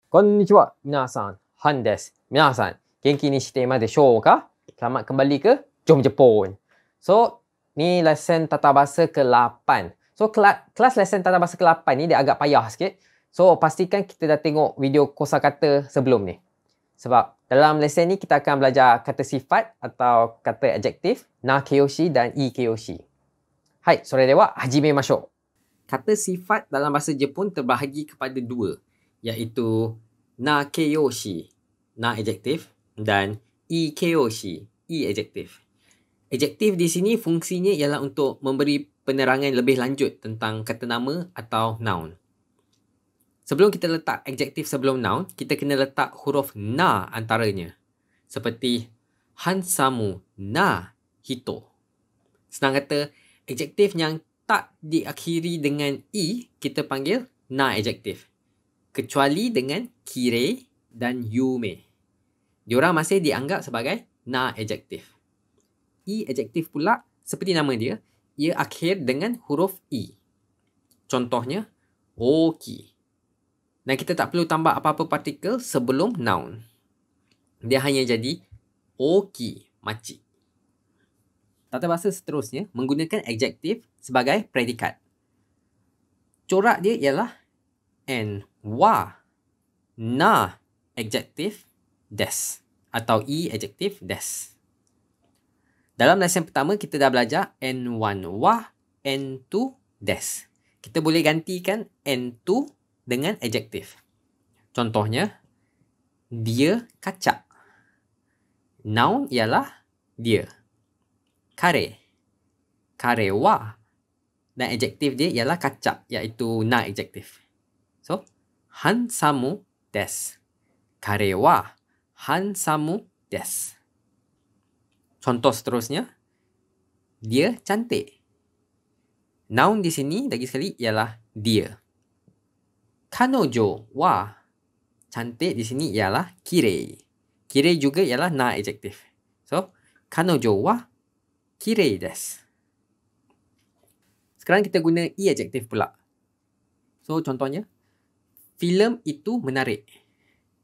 こんにちは、皆さん。Han desu. 皆さん、元気にしていますでしょうか? Selamat kembali ke Jom Jepun. So, ni lesson tata bahasa ke-8. So, kelas lesson tata bahasa ke-8 ni dia agak payah sikit. So, pastikan kita dah tengok video kosakata sebelum ni. Sebab dalam lesson ni kita akan belajar kata sifat atau kata adjektif, na kyoshi dan i kyoshi. Hai, sore dewa, hajimemashou. Kata sifat dalam bahasa Jepun terbahagi kepada dua, iaitu na kyoshi, na adjektif, dan i kyoshi, i adjektif. Adjektif di sini fungsinya ialah untuk memberi penerangan lebih lanjut tentang kata nama atau noun. Sebelum kita letak adjektif sebelum noun, kita kena letak huruf na antaranya. Seperti hansamu na hito. Senang kata, adjektif yang tak diakhiri dengan i, kita panggil na adjektif. Kecuali dengan kirei dan yume. Diorang masih dianggap sebagai na adjektif. I adjektif pula, seperti nama dia, ia akhir dengan huruf i. Contohnya, oki. Dan kita tak perlu tambah apa-apa partikel sebelum noun. Dia hanya jadi oki, makcik. Tata bahasa seterusnya menggunakan adjektif sebagai predikat. Corak dia ialah en, wa, na, adjektif, des. Atau i, adjektif, des. Dalam lesson pertama, kita dah belajar N1 wa, N2 des. Kita boleh gantikan N2 dengan adjektif. Contohnya, dia kacak. Noun ialah dia. Kare. Kare wa. Dan adjektif dia ialah kacak, iaitu na adjektif. So, hansamu des. Kare wa hansamu des. Contoh seterusnya, dia cantik. Noun di sini lagi sekali ialah dia. Kanojo wa, cantik di sini ialah kirei. Kirei juga ialah na adjektif. So, kanojo wa kirei desu. Sekarang kita guna i adjektif pula. So, contohnya, filem itu menarik.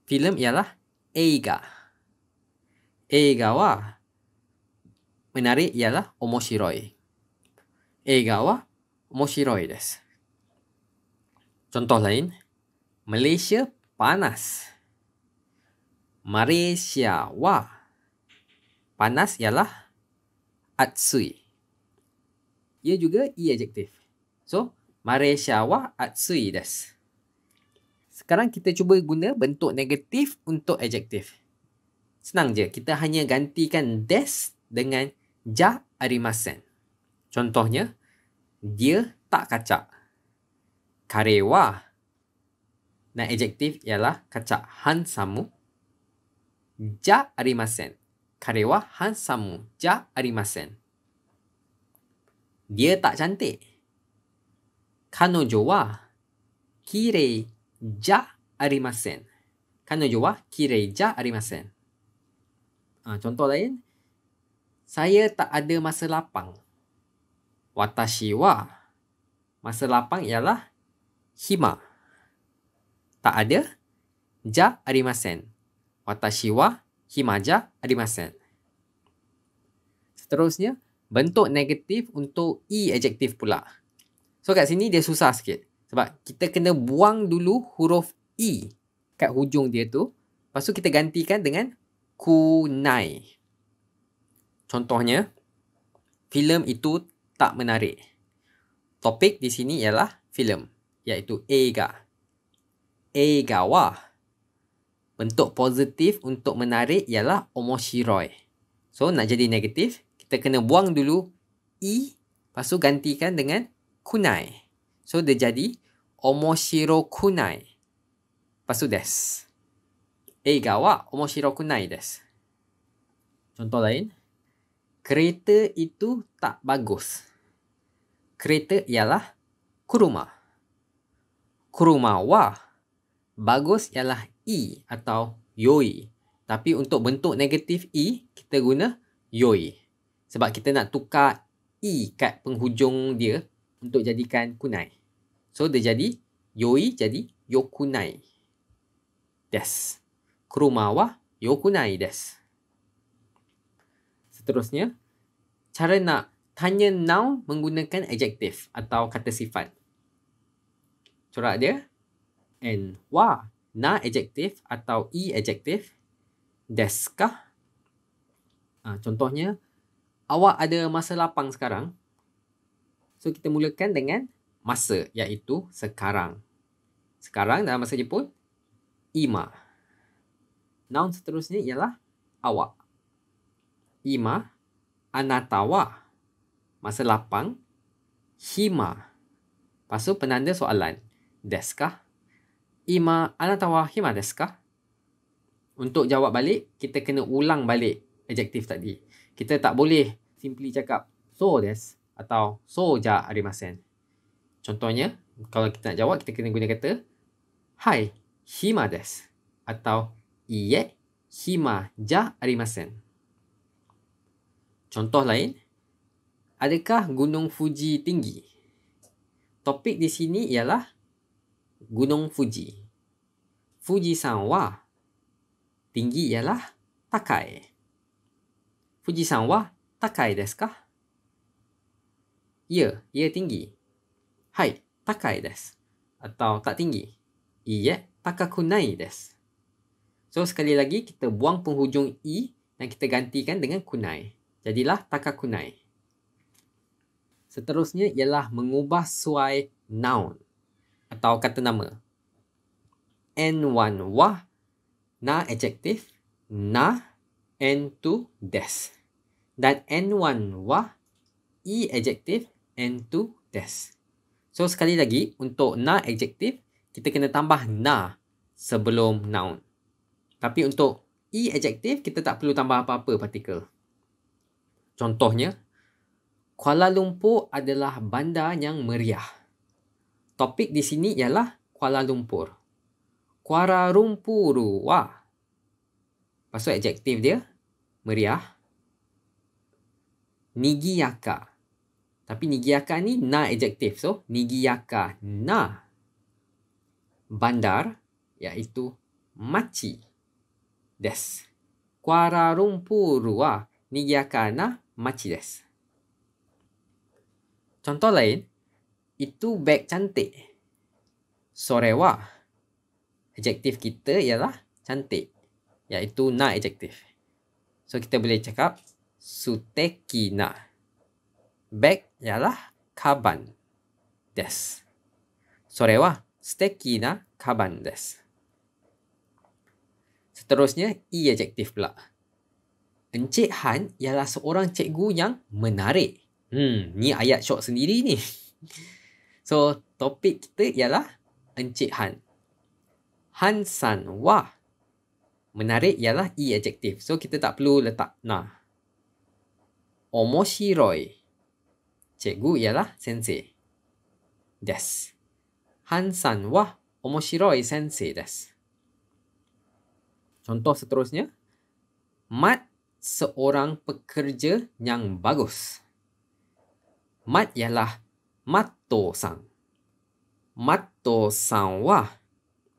Filem ialah eiga. Eiga wa menarik ialah omoshiroi. Eiga wa omoshiroi desu. Contoh lain, Malaysia panas. Malaysia wa panas ialah atsui. Ia juga i adjektif. So, Malaysia wa atsui desu. Sekarang kita cuba guna bentuk negatif untuk adjektif. Senang je, kita hanya gantikan des dengan ja arimasen. Contohnya, dia tak kacak. Kare wa. Dan adjektif ialah kacak. Hansamu. Ja arimasen. Kare wa hansamu. Ja arimasen. Dia tak cantik. Kanojo wa kirei ja arimasen. Kanojo wa kirei ja arimasen. Contoh lain, saya tak ada masa lapang. Watashi wa, masa lapang ialah hima. Tak ada, ja arimasen. Watashi wa hima ja arimasen. Seterusnya, bentuk negatif untuk i adjektif pula. So kat sini dia susah sikit. Sebab kita kena buang dulu huruf i kat hujung dia tu. Lepas tu kita gantikan dengan kunai. Contohnya, filem itu tak menarik. Topik di sini ialah filem, iaitu eiga. Eiga wa. Bentuk positif untuk menarik ialah omoshiroi. So, nak jadi negatif, kita kena buang dulu i, lepas tu gantikan dengan kunai. So, dia jadi omoshiro kunai. Lepas tu des. Eiga wa omoshiro kunai desu. Contoh lain, kereta itu tak bagus. Kereta ialah kuruma. Kuruma wa. Bagus ialah i atau yoi. Tapi untuk bentuk negatif i, kita guna yoi. Sebab kita nak tukar i kat penghujung dia untuk jadikan kunai. So, dia jadi yoi jadi yokunai. desu. Kuruma wa yokunai desu. Seterusnya, cara nak tanya noun menggunakan adjektif atau kata sifat. Corak dia. En wa na adjektif atau i adjektif. Desu ka? Contohnya, awak ada masa lapang sekarang. So, kita mulakan dengan masa, iaitu sekarang. Sekarang dalam bahasa Jepun, ima. Noun seterusnya ialah awak. Ima, anata wa. Masa lapang, hima. Lepas tu penanda soalan. Desu ka? Ima, anata wa hima desu ka? Untuk jawab balik, kita kena ulang balik adjektif tadi. Kita tak boleh simply cakap so desu atau so ja arimasen. Contohnya, kalau kita nak jawab, kita kena guna kata hai, hima desu atau iye, hima ja arimasen. Contoh lain, adakah Gunung Fuji tinggi? Topik di sini ialah Gunung Fuji. Fuji-san wa tinggi ialah takai. Fuji-san wa takai desu ka? Ya, ia tinggi. Hai, takai desu. Atau tak tinggi. Iye, takakunai desu. So, sekali lagi kita buang penghujung i dan kita gantikan dengan kunai. Jadilah takakunai. Seterusnya ialah mengubah suai noun atau kata nama. N1 wa na adjektif, na N2 desu. Dan N1 wa i adjektif, N2 desu. So, sekali lagi, untuk na adjektif, kita kena tambah na sebelum noun. Tapi untuk i adjektif, kita tak perlu tambah apa-apa partikel. Contohnya, Kuala Lumpur adalah bandar yang meriah. Topik di sini ialah Kuala Lumpur. Kuala Lumpur wa. Lepas tu adjektif dia, meriah. Nigiyaka. Tapi nigiyaka ni na adjektif. So, nigiyaka na. Bandar, iaitu machi desu. Kuala Lumpur wa nigiyaka na machi desu. Contoh lain, itu beg cantik. Sore wa. Adjektif kita ialah cantik, iaitu na adjektif. So, kita boleh cakap suteki na. Beg ialah kaban desu. Sore wa suteki na kaban desu. Seterusnya, i adjektif pula. Encik Han ialah seorang cikgu yang menarik. Ni ayat syok sendiri ni. So, topik kita ialah Encik Han. Han-san wa. Menarik ialah i adjektif. So, kita tak perlu letak na. Omoshiroi. Cikgu ialah sensei. Desu. Han-san wa omoshiroi sensei desu. Contoh seterusnya. Mat seorang pekerja yang bagus. Mat ialah Matto-san. Matto-san wa.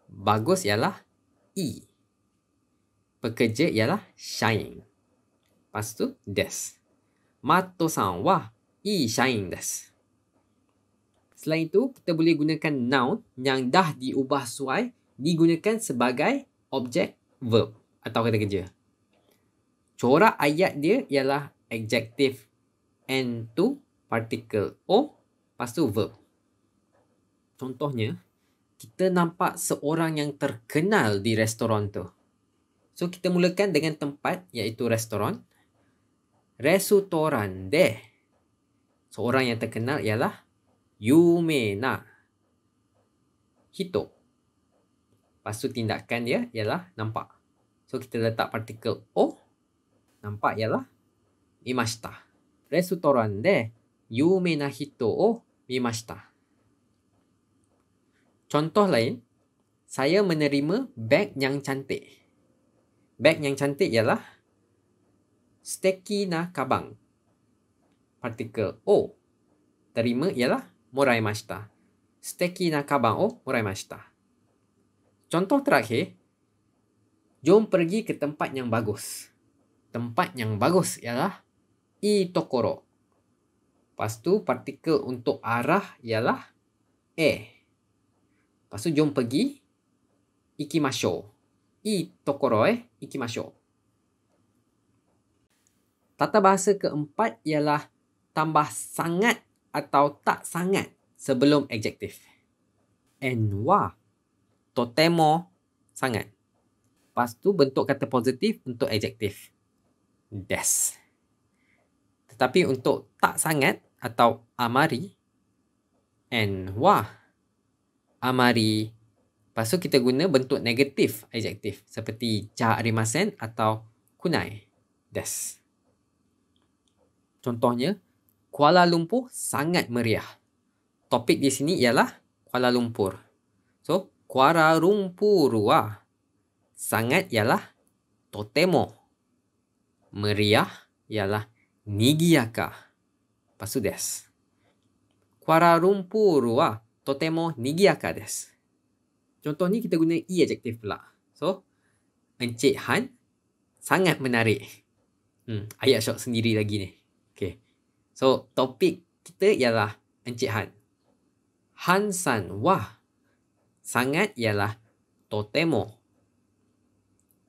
Bagus ialah i. Pekerja ialah shain. Lepas tu desu. Matto-san wa i shain desu. Selain itu, kita boleh gunakan noun yang dah diubah suai digunakan sebagai objek verb atau kata kerja. Corak ayat dia ialah adjektif N2 partikel O, lepas tu verb. Contohnya, kita nampak seorang yang terkenal di restoran tu. So, kita mulakan dengan tempat, iaitu restoran. Restoran de. Seorang yang terkenal ialah yume na hito. Lepas tu tindakan dia ialah nampak. So, kita letak partikel O. Nampak ialah mimashita. Restoran de yume na hito o mimashita. Contoh lain, saya menerima beg yang cantik. Beg yang cantik ialah suteki na kabang. Partikel o. Terima ialah moraimashita. Suteki na kabang o moraimashita. Contoh terakhir, Jom pergi ke tempat yang bagus. Tempat yang bagus ialah i tokoro. Lepas tu partikel untuk arah ialah e. Lepas tu jom pergi ikimashou. I tokoro ikimashou. Tata bahasa keempat ialah tambah sangat atau tak sangat sebelum adjektif. En wa totemo sangat. Lepas tu bentuk kata positif untuk adjektif. Des. Tetapi untuk tak sangat atau amari, en wa amari. Lepas tu kita guna bentuk negatif adjektif seperti ja arimasen atau kunai. Des. Contohnya, Kuala Lumpur sangat meriah. Topik di sini ialah Kuala Lumpur. So, Kuala Lumpur wa sangat ialah totemo. Meriah ialah nigiyaka. Lepas tu des. Kuala Lumpur wa totemo nigiyaka des. Contoh ni kita guna i adjektif pula. So, Encik Han sangat menarik. Ayat syok sendiri lagi ni. Okay. So, topik kita ialah Encik Han. Han-san wa sangat ialah totemo.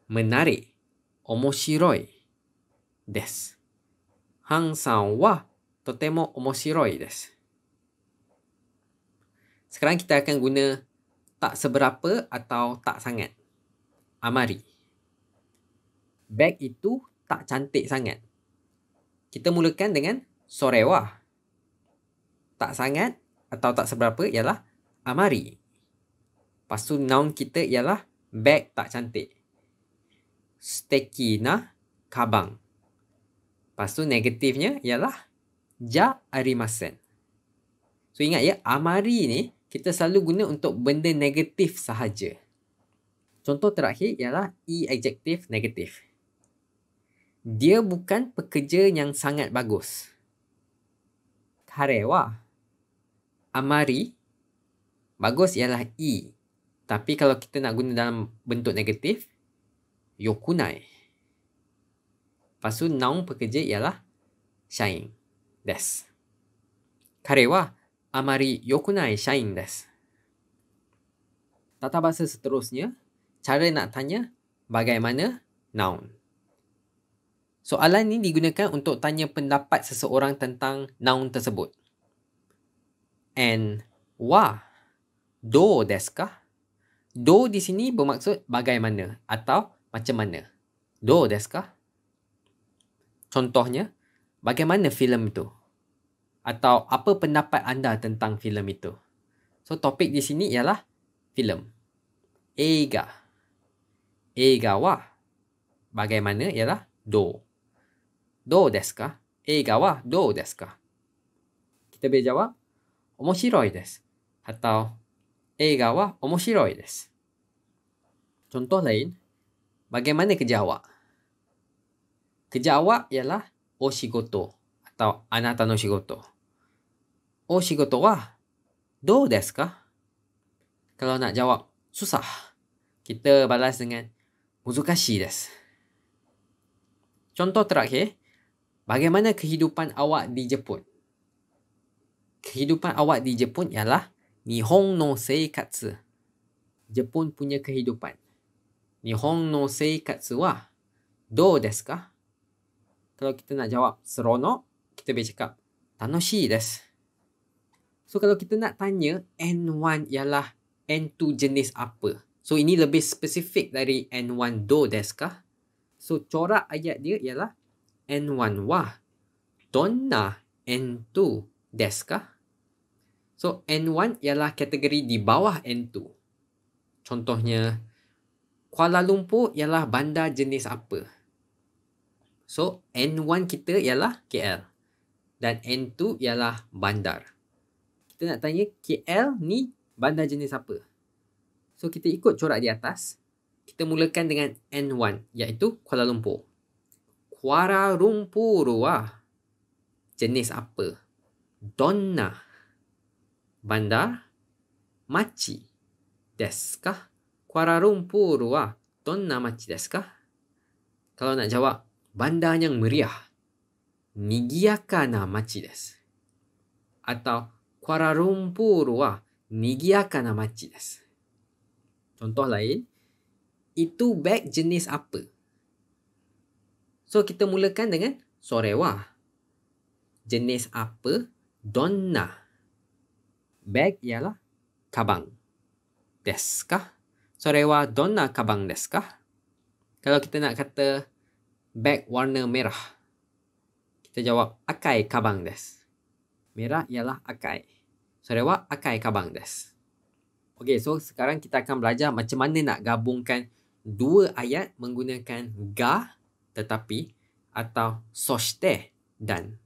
Menarik. Omoshiroi des. Han-san wa totemo omoshiroi des. Sekarang kita akan guna tak seberapa atau tak sangat. Amari. Beg itu tak cantik sangat. Kita mulakan dengan sore wa. Tak sangat atau tak seberapa ialah amari. Lepas tu noun kita ialah beg tak cantik. Suteki na kabang. Lepas tu negatifnya ialah ja arimasen. So ingat ya, amari ni kita selalu guna untuk benda negatif sahaja. Contoh terakhir ialah i adjektif negatif. Dia bukan pekerja yang sangat bagus. Kare wa amari. Bagus ialah i. Tapi kalau kita nak guna dalam bentuk negatif, yokunai. Lepas tu noun pekerja ialah shain des. Kare wa amari yokunai shain des. Tata bahasa seterusnya, cara nak tanya bagaimana noun. Soalan ni digunakan untuk tanya pendapat seseorang tentang noun tersebut. En wa do desu ka? Do di sini bermaksud bagaimana atau macam mana. Do desu ka? Contohnya, bagaimana filem itu? Atau apa pendapat anda tentang filem itu? So, topik di sini ialah filem. Eiga. Eiga wa bagaimana ialah do. Do desu ka? Eiga wa do desu ka? Kita boleh jawab, omoshiroi desu. Atau, eiga wa omoshiroi desu. Contoh lain, bagaimana kerja awak? Kerja awak ialah oshigoto atau anata no shigoto. Oshigoto wa do desu ka? Kalau nak jawab susah, kita balas dengan muzukashi desu. Contoh terakhir, bagaimana kehidupan awak di Jepun? Kehidupan awak di Jepun ialah Nihon no seikatsu. Jepun punya kehidupan. Nihon no seikatsu wa do desu ka? Kalau kita nak jawab seronok, kita boleh cakap tanoshii desu. So, kalau kita nak tanya N1 ialah N2 jenis apa? So, ini lebih spesifik dari N1 do desu ka? So, corak ayat dia ialah N1 wa donna N2 desu ka? So, N1 ialah kategori di bawah N2. Contohnya, Kuala Lumpur ialah bandar jenis apa? So, N1 kita ialah KL. Dan N2 ialah bandar. Kita nak tanya KL ni bandar jenis apa? So, kita ikut corak di atas. Kita mulakan dengan N1, iaitu Kuala Lumpur. Kuala Lumpur wa jenis apa? Donna bandar machi desu ka? Kuala Lumpur wa donna machi desu ka? Kalau nak jawab, bandar yang meriah, nigiyaka na machi desu. Atau Kuala Lumpur wa nigiyaka na machi desu. Contoh lain, itu beg jenis apa? So, kita mulakan dengan sore wa. Jenis apa? Donna. Bag ialah kabang. Desu ka? Sore wa donna kabang desu ka? Kalau kita nak kata bag warna merah, kita jawab akai kabang desu. Merah ialah akai. Sore wa akai kabang desu. Okey, so sekarang kita akan belajar macam mana nak gabungkan dua ayat menggunakan ga tetapi atau soshite dan.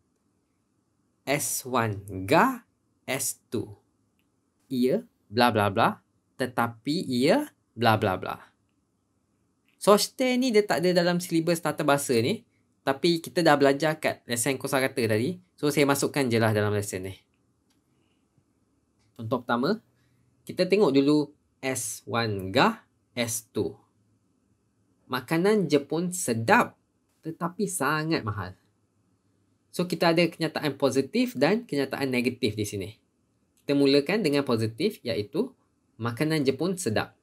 S1 ga, S2 ia bla bla bla tetapi ia bla bla bla. Soshite ni dia tak ada dalam silibus tata bahasa ni, tapi kita dah belajar kat lesen kosakata tadi. So saya masukkan je lah dalam lesen ni. Contoh pertama, kita tengok dulu S1 ga, S2. Makanan Jepun sedap tetapi sangat mahal. So kita ada kenyataan positif dan kenyataan negatif di sini. Kita mulakan dengan positif iaitu makanan Jepun sedap.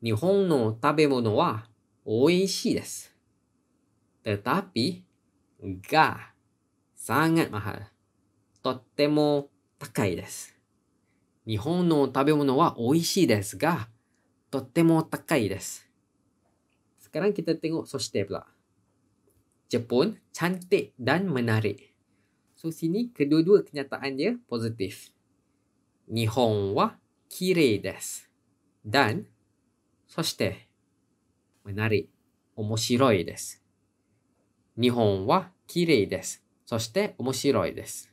Nihon no tabemono wa oishii desu. Tetapi ga sangat mahal. Totemo takai desu. Nihon no tabemono wa oishii desu ga totemo takai desu. Sekarang kita tengok soshite pula. Jepun cantik dan menarik. So sini kedua-dua kenyataan dia positif. Nihon wa kirei desu. Dan soshite menarik. Omoshiroi desu. Nihon wa kirei desu. Soshite omoshiroi desu.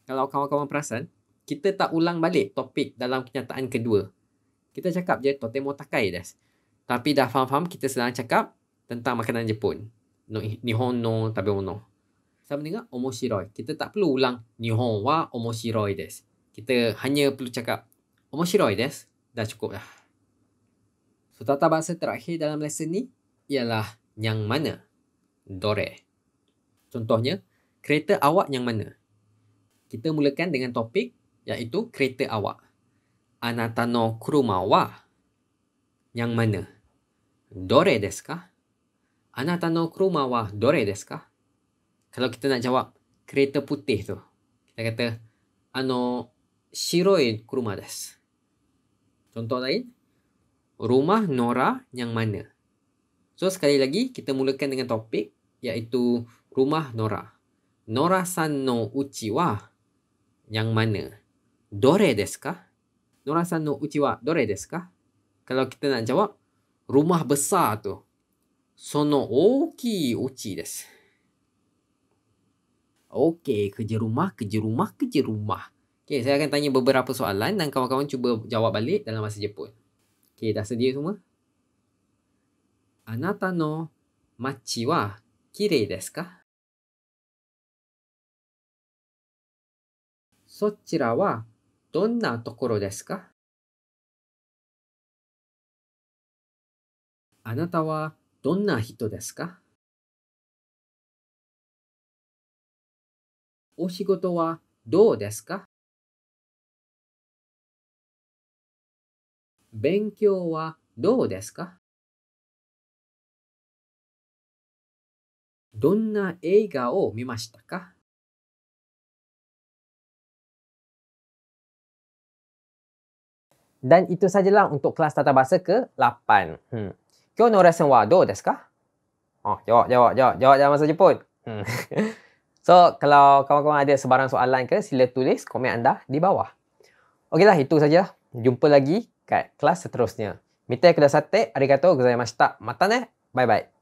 Kalau kawan-kawan perasan, kita tak ulang balik topik dalam kenyataan kedua. Kita cakap je totemo takai desu. Tapi dah faham-faham kita sedang cakap tentang makanan Jepun. Nihon no tabemono. Sama dengan omoshiroi. Kita tak perlu ulang Nihon wa omoshiroi desu. Kita hanya perlu cakap omoshiroi desu. Dah cukup dah. So tata bahasa terakhir dalam lesson ni ialah yang mana? Dore. Contohnya, kereta awak yang mana? Kita mulakan dengan topik iaitu kereta awak. Anata no kuruma wa yang mana? Dore desu ka? Anata no kuruma wa dore desu ka? Kalau kita nak jawab kereta putih tu, kita kata shiroi kuruma desu. Contoh lain, rumah Nora yang mana? So sekali lagi kita mulakan dengan topik iaitu rumah Nora. Nora-san no uchi wa yang mana? Dore desu ka? Nora-san no uchi wa dore desu ka? Kalau kita nak jawab rumah besar tu, sono ookii uchi desu. Okey, kerja rumah. Okey, saya akan tanya beberapa soalan dan kawan-kawan cuba jawab balik dalam bahasa Jepun. Okey, dah sedia semua? Anata no machi wa kirei desu ka? Sochira wa donna tokoro desu ka? Anata wa donna hito desu ka? Oshigoto wa dou desu ka? Benkyou wa dou desu ka? Donna eiga o mimashita ka? Dan itu sajalah untuk kelas tata bahasa ke-8. Kyou no lesson wa dou desu ka? Oh, jawab dalam bahasa Jepun. So, kalau kawan-kawan ada sebarang soalan ke, sila tulis komen anda di bawah. Okeylah, itu saja. Jumpa lagi kat kelas seterusnya. Mite kudasate, arigatou gozaimashita. Mata ne. Bye-bye.